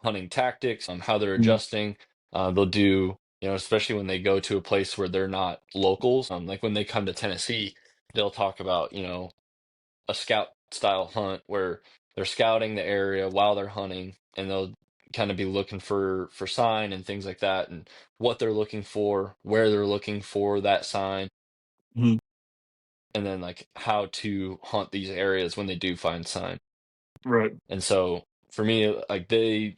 hunting tactics, how they're Mhm. adjusting. They'll do, especially when they go to a place where they're not locals. Like when they come to Tennessee, they'll talk about, a scout style hunt where they're scouting the area while they're hunting, and they'll kind of be looking for sign and things like that, and what they're looking for, where they're looking for that sign, Mhm. and then like how to hunt these areas when they do find sign. Right. And so for me, like they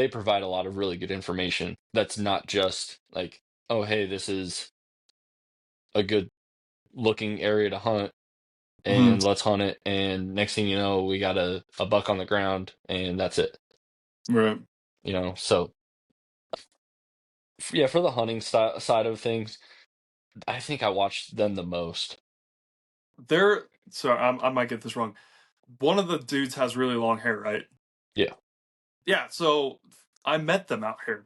provide a lot of really good information that's not just like, oh, hey, this is a good looking area to hunt Mhm. and let's hunt it. And next thing you know, we got a buck on the ground and that's it. Right. So yeah, for the hunting side of things, I think I watched them the most. They're so I might get this wrong. One of the dudes has really long hair, right? Yeah. Yeah. So I met them out here.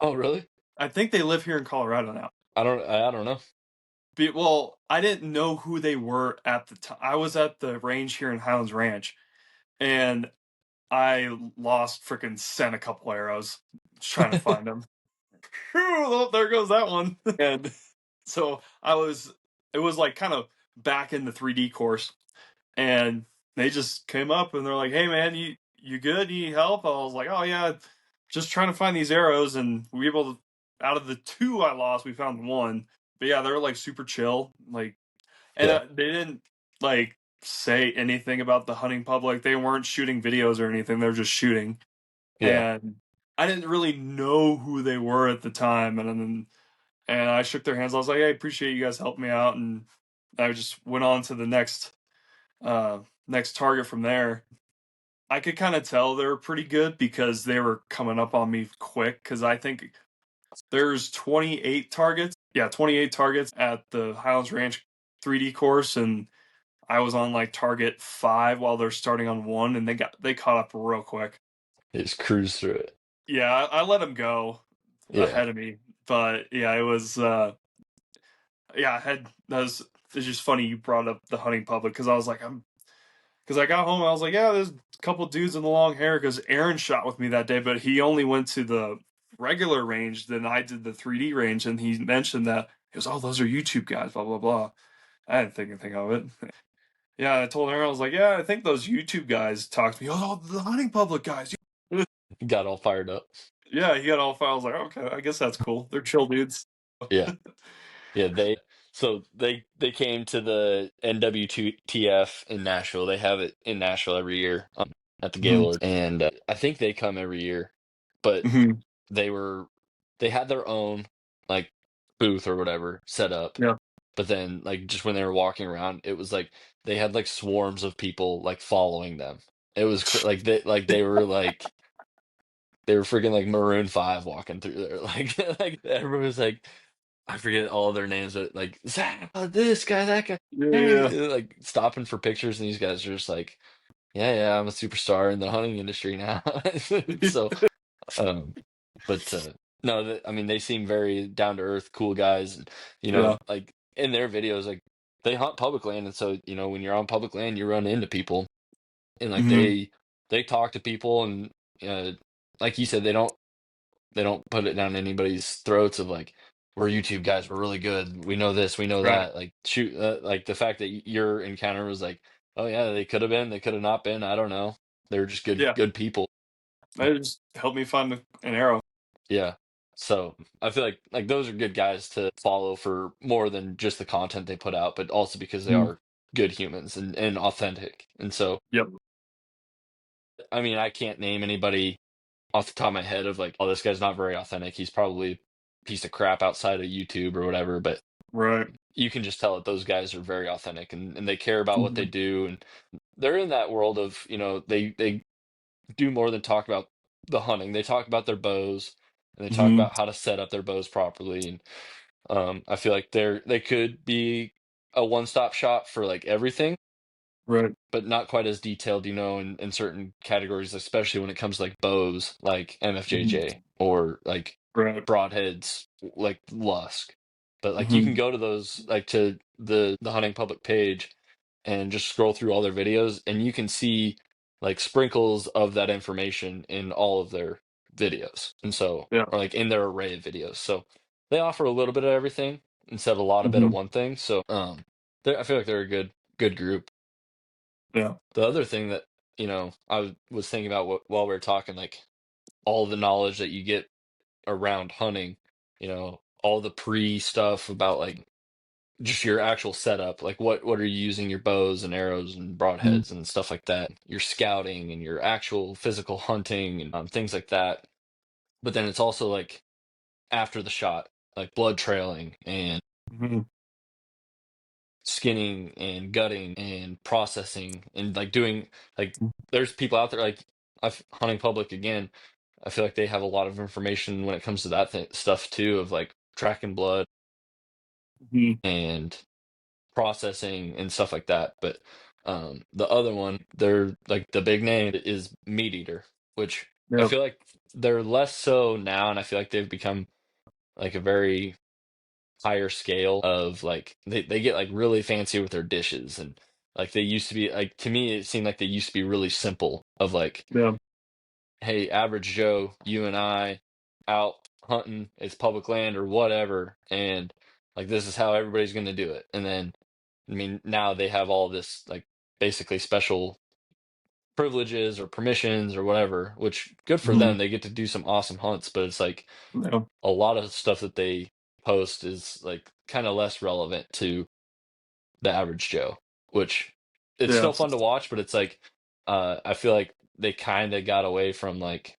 Oh, really? I think they live here in Colorado now. I don't know. Well, I didn't know who they were at the time. I was at the range here in Highlands Ranch, and I lost freaking sent a couple arrows just trying to find them. Whew, oh, there goes that one. And so it was like kind of back in the 3D course, and they just came up and they're like, "Hey man, you good? You need help?" I was like, "Oh yeah, just trying to find these arrows." And we were able to, out of the two I lost, we found one. But yeah, they were like super chill, like, and Yeah. they didn't like say anything about the hunting public. They weren't shooting videos or anything. They're just shooting, Yeah. and I didn't really know who they were at the time. And I shook their hands. I was like, "Hey, I appreciate you guys helping me out," and I just went on to the uh, next target from there. I could kind of tell they were pretty good because they were coming up on me quick. Because I think there's 28 targets. Yeah, 28 targets at the Highlands Ranch 3D course, and I was on like target 5 while they're starting on 1, and they caught up real quick. They just cruise through it. Yeah, I let them go Yeah. ahead of me, but yeah, it was yeah, I had that was it's just funny you brought up the hunting public because I was like because I got home and I was like, yeah, there's a couple dudes in the long hair because Aaron shot with me that day, but he only went to the regular range, then I did the 3D range, and he mentioned that he goes, oh, those are YouTube guys, blah blah blah. I didn't think anything of it. Yeah, I told Aaron, I was like, yeah, I think those YouTube guys talked to me. Oh, the hunting public guys. Got all fired up. Yeah, he got all fired. I was like, okay, I guess that's cool. They're chill dudes. Yeah. Yeah, they came to the NWTF in Nashville. They have it in Nashville every year, at the Mhm. Gaylord, and I think they come every year. But Mhm. they were they had their own like booth or whatever set up. Yeah. But then like just when they were walking around, it was like they had like swarms of people like following them. It was like they were freaking like Maroon 5 walking through there. Like everyone was like, I forget all their names, but like Zach, this guy, that guy, hey, Yeah. like stopping for pictures, and these guys are just like, yeah, yeah, I'm a superstar in the hunting industry now. So, um, but no, I mean, they seem very down to earth, cool guys, and Yeah. like in their videos, like they hunt public land, and so when you're on public land, you run into people, and like Hmm. they talk to people, and like you said, they don't put it down anybody's throats of like, we're YouTube guys, we're really good, we know this, we know Right. that. Like shoot, like the fact that your encounter was like, oh yeah, they could have been, they could have not been, I don't know, they're just Yeah. good people. That just helped me find an arrow. Yeah. So I feel like those are good guys to follow for more than just the content they put out, but also because they Mhm. are good humans and authentic. And so, Yep. I mean, I can't name anybody off the top of my head of like, oh, this guy's not very authentic. He's probably a piece of crap outside of YouTube or whatever, but Right. you can just tell that those guys are very authentic and they care about what they Hmm. do. And they're in that world of, they do more than talk about the hunting. They talk about their bows and they talk Hmm. about how to set up their bows properly. And I feel like they could be a one-stop shop for like everything, Right. but not quite as detailed, in certain categories, especially when it comes to like bows, like Hmm. MFJJ or like Right. broadheads, like Lusk. But like you can Hmm. go to those, like to the hunting public page and just scroll through all their videos, and you can see like sprinkles of that information in all of their videos, and so Yeah. or like in their array of videos. So they offer a little bit of everything instead of a lot of bit of Hmm. one thing. So I feel like they're a good group. Yeah. The other thing that, was thinking about while we were talking, like all the knowledge that you get around hunting, all the pre stuff about like just your actual setup, like what are you using your bows and arrows and Hmm. broadheads and stuff like that, your scouting and your actual physical hunting and things like that. But then it's also like after the shot, like blood trailing and Hmm. skinning and gutting and processing and like doing like there's people out there like I've hunting public again. I feel like they have a lot of information when it comes to that stuff too of like tracking blood Hmm. and processing and stuff like that. But the other one, they're like the big name is Meat Eater, which I Yeah. feel like they're less so now, and I feel like they've become like a very higher scale of like they get like really fancy with their dishes, and like they used to be like, to me it seemed like they used to be really simple of like, Yeah. hey, average Joe, you and I out hunting, it's public land or whatever, and like this is how everybody's going to do it. And then I mean now they have all this like basically special privileges or permissions or whatever, which good for Hmm. them, they get to do some awesome hunts, but it's like Yeah. a lot of stuff that they post is like kind of less relevant to the average Joe, which it's Yeah. still fun to watch, but it's like I feel like they kind of got away from like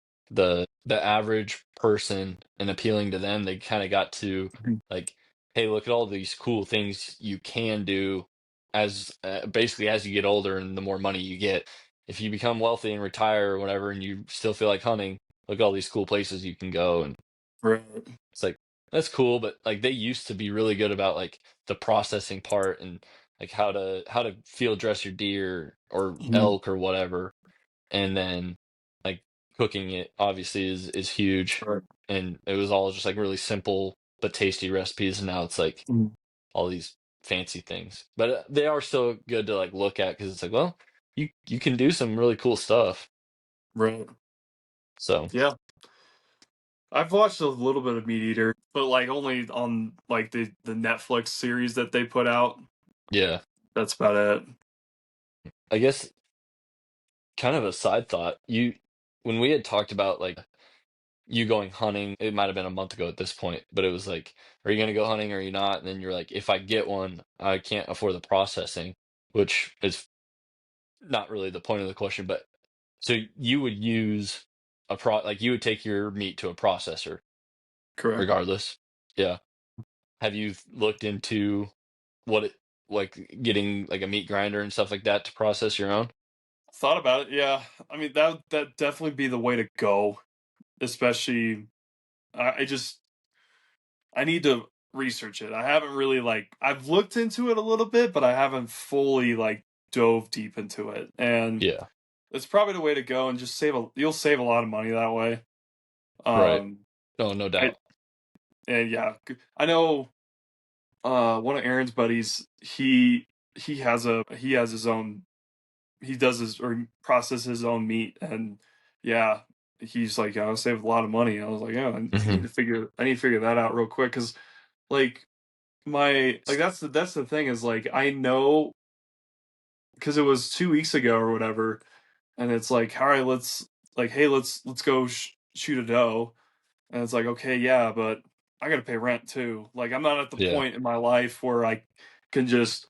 the average person and appealing to them. They kind of got to Mhm. like, hey, look at all these cool things you can do as basically as you get older and the more money you get. If you become wealthy and retire or whatever, and you still feel like hunting, look at all these cool places you can go. And Right. it's like that's cool, but like they used to be really good about like the processing part and like how to field dress your deer or Hmm. elk or whatever, and then like cooking it obviously is huge, Right. and it was all just like really simple but tasty recipes, and now it's like Hmm. all these fancy things, but they are still good to like look at because it's like, well, you can do some really cool stuff. Right. So Yeah. I've watched a little bit of Meat Eater, but like only on like the Netflix series that they put out. yeah, That's about it. I guess kind of a side thought, you when we had talked about like you going hunting, it might have been a month ago at this point, but it was like, are you going to go hunting or are you not? And then you're like, if I get one, I can't afford the processing, which is not really the point of the question. But so you would use like you would take your meat to a processor Correct. regardless. Yeah. Have you looked into what it like getting like a meat grinder and stuff like that to process your own? Thought about it. Yeah. I mean that definitely be the way to go. Especially, I just I need to research it. I haven't really like I've looked into it a little bit, but I haven't fully like dove deep into it. And Yeah. it's probably the way to go, and just you'll save a lot of money that way. Right. Um Oh, no I doubt. and yeah, I know one of Aaron's buddies, he has his own, he does his or he processes his own meat, and yeah, he's like, I'll save a lot of money. I was like, yeah, I need to figure that out real quick, because like that's the thing, is like, I know, because it was 2 weeks ago or whatever, and it's like, all right, let's go shoot a doe, and it's like, okay, yeah, but I got to pay rent too. Like, I'm not at the Yeah. point in my life where I can just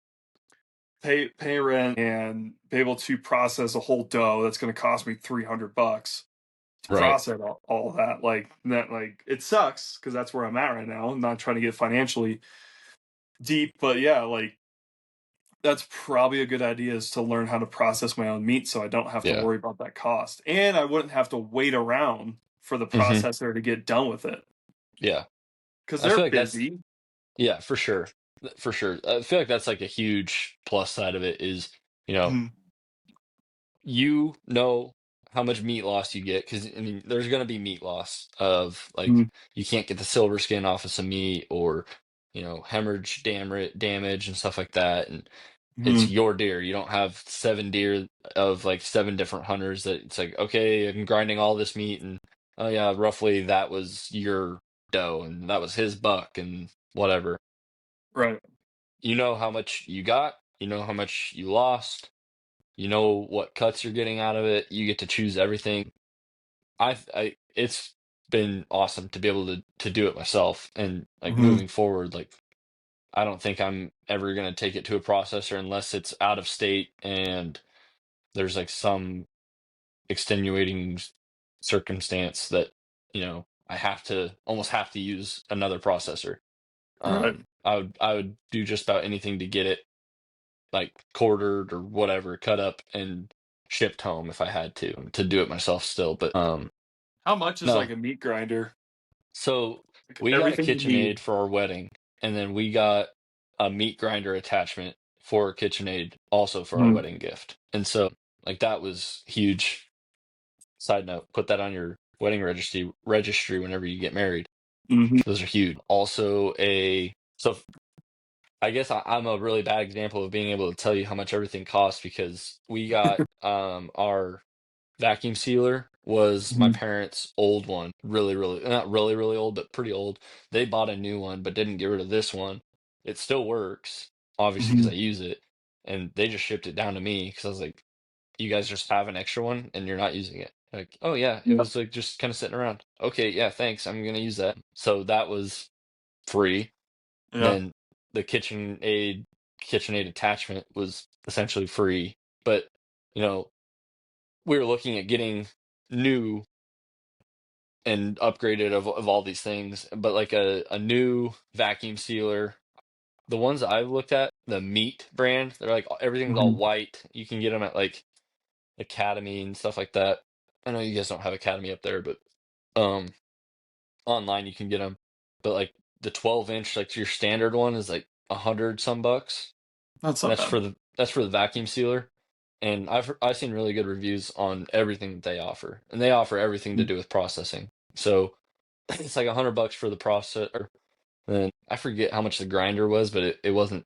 pay rent and be able to process a whole doe that's going to cost me $300 to Right. process all of that. Like that, like, it sucks because that's where I'm at right now. I'm not trying to get financially deep, but yeah, like, that's probably a good idea, is to learn how to process my own meat so I don't have to Yeah. worry about that cost, and I wouldn't have to wait around for the processor to get done with it, Yeah. because I they're feel like that's, busy. yeah, for sure. For sure. I feel like that's like a huge plus side of it is, you know, Mhm. you know how much meat loss you get, because I mean there's going to be meat loss of like Mhm. you can't get the silver skin off of some meat, or hemorrhage damage and stuff like that, and it's Mhm. your deer. You don't have seven deer of like seven different hunters that it's like, okay, I'm grinding all this meat, and oh yeah, roughly that was your doe and that was his buck and whatever. Right. You know how much you got, you know how much you lost, you know what cuts you're getting out of it. You get to choose everything. It's been awesome to be able to do it myself, and like Mhm. moving forward, like I don't think I'm ever gonna take it to a processor unless it's out of state and there's like some extenuating circumstance that I almost have to use another processor. Right. I would do just about anything to get it like quartered or whatever, cut up and shipped home if I had to do it myself still. But How much is like no. a meat grinder? So Like, we got a everything you need. KitchenAid for our wedding, and then we got a meat grinder attachment for KitchenAid also for our Mhm. wedding gift. And so like that was huge. Side note, put that on your wedding registry whenever you get married. Mhm. Those are huge. Also so I guess I'm a really bad example of being able to tell you how much everything costs, because we got our vacuum sealer was my Mhm. parents' old one, really, really, not really, really old, but pretty old. They bought a new one, but didn't get rid of this one. It still works, obviously, because Mhm. I use it, and they just shipped it down to me because I was like, "You guys just have an extra one and you're not using it." Like, "Oh yeah, it Yeah. was like just kind of sitting around." Okay, yeah, thanks. I'm gonna use that. So that was free. Yeah. Then the KitchenAid attachment was essentially free, but you know we were looking at getting new and upgraded of all these things, but like a new vacuum sealer. The ones I've looked at, the Meat brand, they're like everything's all Mhm. white. You can get them at like Academy and stuff like that. I know you guys don't have Academy up there, but um online you can get them. But like the 12-inch, like your standard one is like 100 some bucks. That's And not bad. that's for the vacuum sealer. And I've seen really good reviews on everything that they offer, and they offer everything to Mhm. do with processing. So it's like $100 for the processor. And I forget how much the grinder was, but it wasn't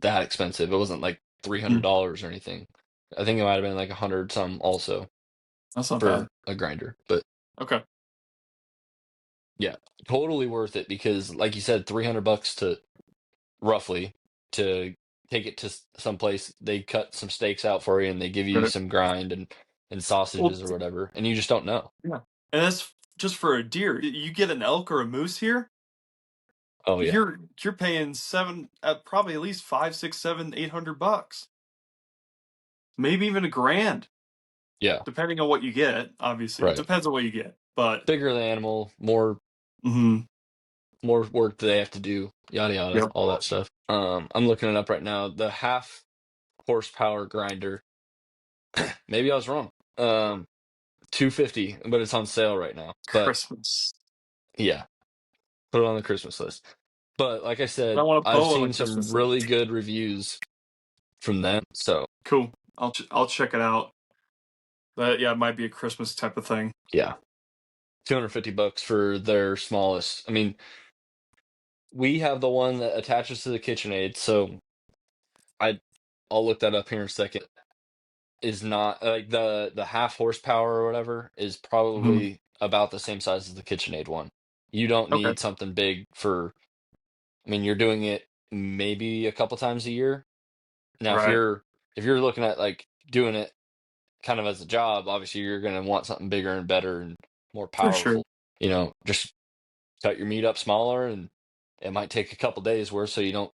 that expensive. It wasn't like Mhm. $300 or anything. I think it might have been like 100 some also That's not bad. for a grinder. But Okay. yeah, totally worth it, because like you said, $300 to roughly to take it to someplace. They cut some steaks out for you and they give you Right. some grind and Well, sausages or whatever, and you just don't know. yeah. And that's just for a deer. You get an elk or a moose here, Oh yeah, you're paying probably at least 5, 6, 7, $800, maybe even $1,000, yeah, depending on what you get. Obviously, it right. depends on what you get, but Bigger the animal, more work they have to do, yada yada, yep. all that stuff. I'm looking it up right now. The half horsepower grinder. Maybe I was wrong. 250, but it's on sale right now. But Christmas. yeah, put it on the Christmas list. But like I I said, want a I've bow on the seen some Christmas really list. good reviews from them. So Cool. I'll check it out. But yeah, it might be a Christmas type of thing. yeah, $250 for their smallest. I mean, we have the one that attaches to the KitchenAid, so I'll look that up here in a second. Is not like the half horsepower or whatever is Hmm. probably about the same size as the KitchenAid one. You don't Okay. need something big for, I mean, you're doing it maybe a couple times a year. Now, Right. if you're looking at like doing it kind of as a job, obviously you're going to want something bigger and better and more For sure. powerful. Just cut your meat up smaller, and it might take a couple days worth so you don't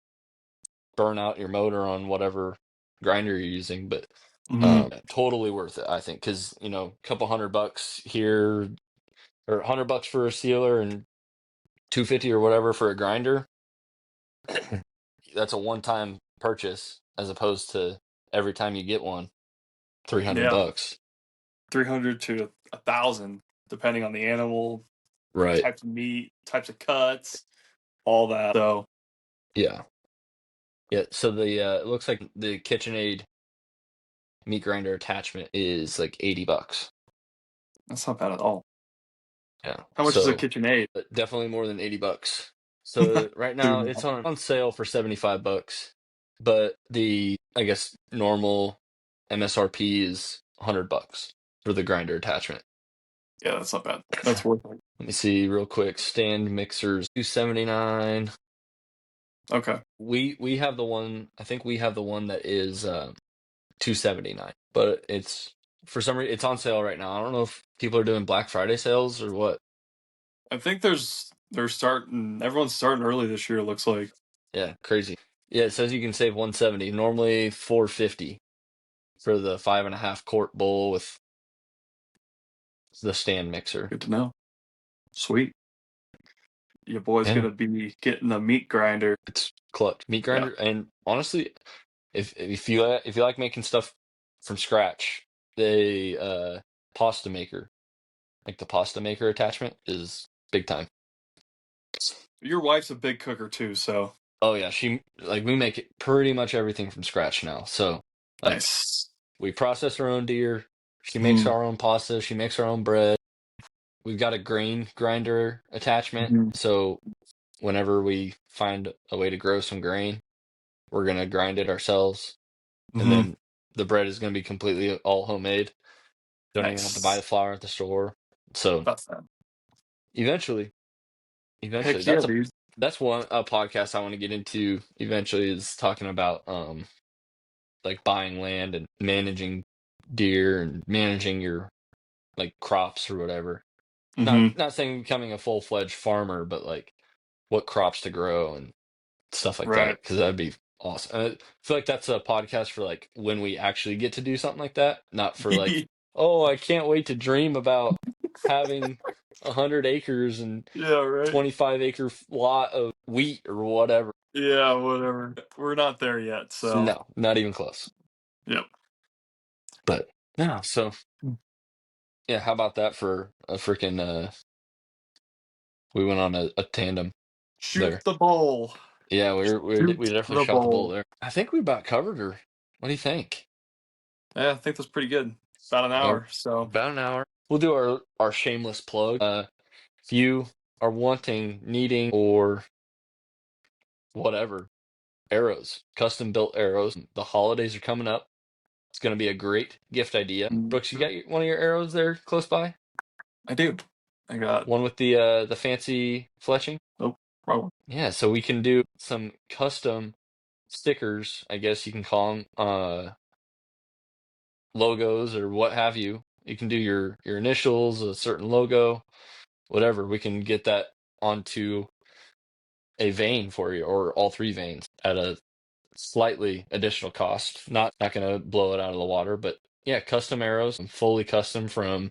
burn out your motor on whatever grinder you're using, but Hmm. totally worth it, I think, because a couple $100 here or $100 for a sealer and 250 or whatever for a grinder. That's a one-time purchase as opposed to every time you get one, Yeah. $300. 300 to 1,000, depending on the animal, Right. types of meat, types of cuts, all that. So Yeah. Yeah. So it looks like the KitchenAid meat grinder attachment is like $80. that's not bad at all. Yeah. How much is a So KitchenAid? definitely more than $80. So right now Dude, it's on sale for $75, but I guess normal MSRP is $100 for the grinder attachment. yeah, that's not bad. That's worth it. Let me see real quick. Stand mixers, $279. Okay. We have the one. I think we have the one that is $279, but it's for some reason it's on sale right now. I don't know if people are doing Black Friday sales or what. I think they're starting. Everyone's starting early this year. It looks like. Yeah, crazy. Yeah, it says you can save 170. Normally 450 for the 5.5 quart bowl with the stand mixer. Good to know. Sweet. Your boy's Yeah, gonna be getting a meat grinder. it's clutch meat Yeah. grinder. And honestly, if you like making stuff from scratch, the pasta maker, like the pasta maker attachment, is big time. Your wife's a big cooker too, so Oh yeah, we make it pretty much everything from scratch now. So like nice. we process our own deer. She makes Mm-hmm. our own pasta. She makes our own bread. We've got a grain grinder attachment. Mm-hmm. So whenever we find a way to grow some grain, we're gonna grind it ourselves, and Mm-hmm. then the bread is gonna be completely all homemade. Don't even have to buy Nice. the flour at the store. So That's that. eventually, Heck yeah, that's dude. one a podcast I want to get into eventually, is talking about like buying land and managing deer and managing your like crops or whatever. Mm-hmm. Not saying becoming a full-fledged farmer, but like what crops to grow and stuff like Right. that, because that'd be awesome. I feel like that's a podcast for like when we actually get to do something like that, not for like, oh, I can't wait to dream about having 100 acres and Yeah, right. 25-acre lot of wheat or whatever. Yeah, whatever. We're not there yet, so No, not even close. yep. But no, so yeah, how about that for a freaking we went on a tandem Shoot there. the ball. Yeah, we Shoot definitely the shot the bull ball. there. I think we about covered her. What do you think? Yeah, I think that's pretty good. About an Uh, hour, so about an hour. We'll do our shameless plug. If you are needing, or whatever, arrows, custom built arrows, the holidays are coming up. It's going to be a great gift idea. Brooks, you got one of your arrows there close by? I do. I got One with the fancy fletching? no problem. Yeah, so we can do some custom stickers, I guess you can call them, logos or what have you. You can do your initials, a certain logo, whatever. We can get that onto a vein for you, or all three veins, at a slightly additional cost. Not going to blow it out of the water, but yeah, custom arrows, fully custom from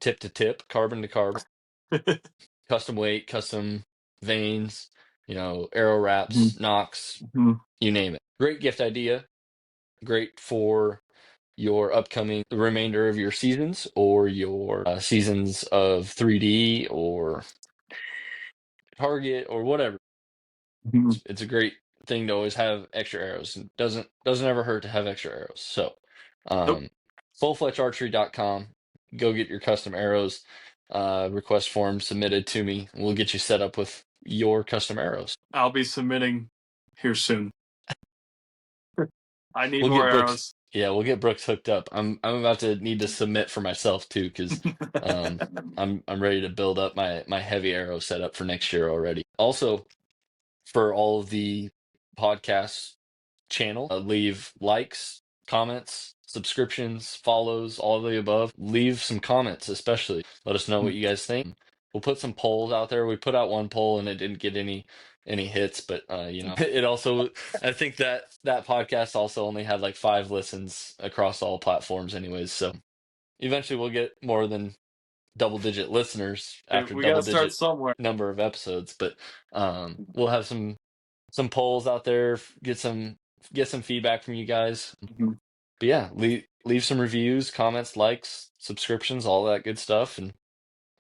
tip to tip, carbon to carbon, custom weight, custom veins, arrow wraps, nocks, Mhm. you name it. Great gift idea. Great for your upcoming remainder of your seasons, or your seasons of 3D or Target or whatever. Mhm. It's a great thing to always have extra arrows. It doesn't ever hurt to have extra arrows. So, Nope. fullfletcharchery.com. Go get your custom arrows. request form submitted to me. We'll get you set up with your custom arrows. I'll be submitting here soon. I need We'll more get Brooks. arrows. Yeah, we'll get Brooks hooked up. I'm about to need to submit for myself too, because I'm ready to build up my heavy arrow setup for next year already. Also, for all of the podcast channel, leave likes, comments, subscriptions, follows, all of the above. Leave some comments, especially. Let us know what you guys think. We'll put some polls out there. We put out one poll and it didn't get any hits, but it also, I think that podcast also only had like 5 listens across all platforms anyways. So eventually we'll get more than double-digit listeners after We got to start double-digit somewhere. number of episodes, but we'll have some polls out there, get some feedback from you guys. Mhm. But yeah, leave some reviews, comments, likes, subscriptions, all that good stuff, and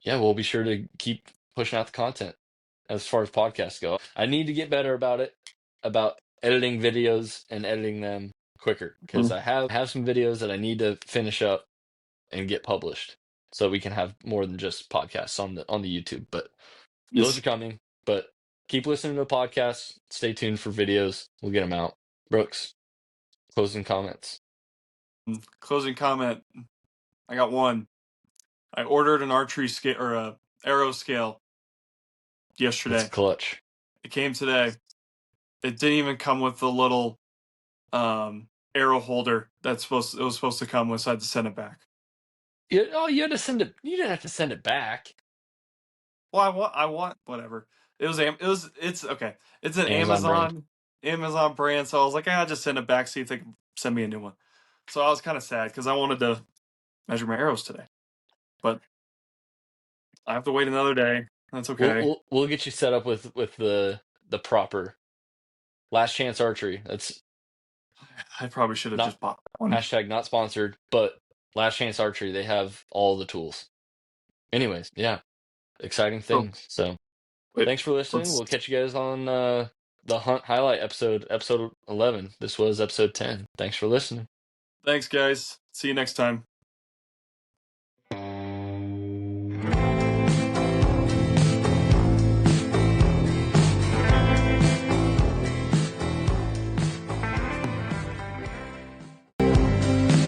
yeah, we'll be sure to keep pushing out the content as far as podcasts go. I need to get better about editing videos and editing them quicker, because I have some videos that I need to finish up and get published so we can have more than just podcasts on the YouTube. But those are coming. But keep listening to the podcast. Stay tuned for videos. We'll get them out. Brooks, closing comments. Closing comment. I got one. I ordered an archery scale or a arrow scale yesterday. That's clutch. It came today. It didn't even come with the little arrow holder it was supposed to come with, so I had to send it back. You had to send it. You didn't have to send it back. Well, I want whatever. It's okay. It's an Amazon brand. So I was like, I'll just send it back, see if they can send me a new one. So I was kind of sad because I wanted to measure my arrows today, but I have to wait another day. That's okay. We'll get you set up with the proper Last Chance Archery. That's I probably should have just bought one. Hashtag not sponsored, but Last Chance Archery, they have all the tools. Anyways, yeah, exciting things. So thanks for listening. We'll catch you guys on the hunt highlight episode 11. This was episode 10. Thanks for listening. Thanks, guys. See you next time.